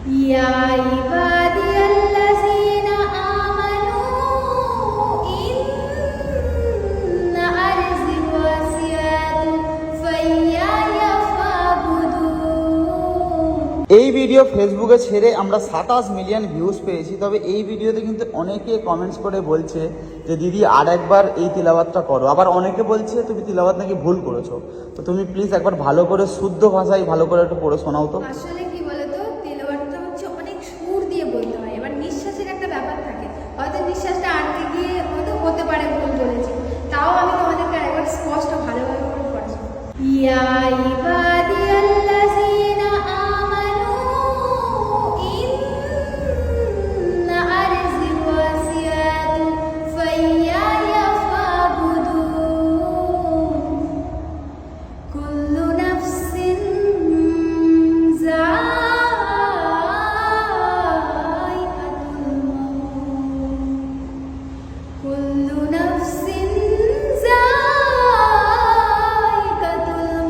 يا عبادي الذين آمنوا إن أرضي واسعة فإياي فاعبدون। এই ভিডিও ফেসবুকে ছেড়ে আমরা 27 মিলিয়ন ভিউজ পেয়েছি। তবে এই ভিডিওতে কিন্তু অনেকে কমেন্টস করে বলছে যে দিদি আর একবার এই তিলাওয়াতটা করো। আবার অনেকে বলছে তুমি তিলাওয়াত নাকি ভুল করেছো। তো তুমি প্লিজ একবার ভালো করে শুদ্ধ ভাষায় ভালো করে একটু পড়ে শোনাও তো। আসলে কি বলতো, তিলাওয়াতটা হচ্ছে অনেক সুর দিয়ে বলতে হয়, এবার নিঃশ্বাসের একটা ব্যাপার থাকে, হয়তো নিঃশ্বাসটা আটকে গিয়ে হয়তো হতে পারে ভুল বলেছি, তাও আমি তোমাদেরকে আরেকবার স্পষ্ট ভালোভাবে করে পড়াচ্ছি। ইয়া ইবাদি আল্লাযীনা আমানু ইন্না আরজি ওয়াসিআতুন ফাইয়ায়া ফাবুদুন। কুল্লু নাফসিন যায়িকাতুল মাউত। কুল্লু নাফসিন যায়িকাতুল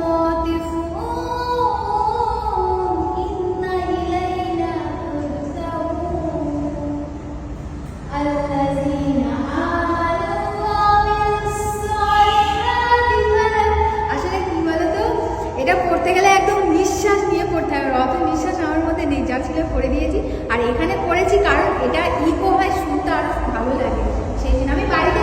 মাউত ইন্না ইলাইনা তুরজাউন। আল্লাযীনা আমানু ওয়া আমিলুস সালিহাতি আসলে কি বলতো, এটা পড়তে গেলে একদম নিঃশ্বাস নিয়ে পড়তে হবে, অত নিঃশ্বাস আমার মধ্যে নেই, যা ছিল পড়ে দিয়েছি। আর এখানে পড়েছি কারণ এটা ইকো হয়, শুনতে আরো ভালো লাগে, সেই জন্য। আমি বাড়িতে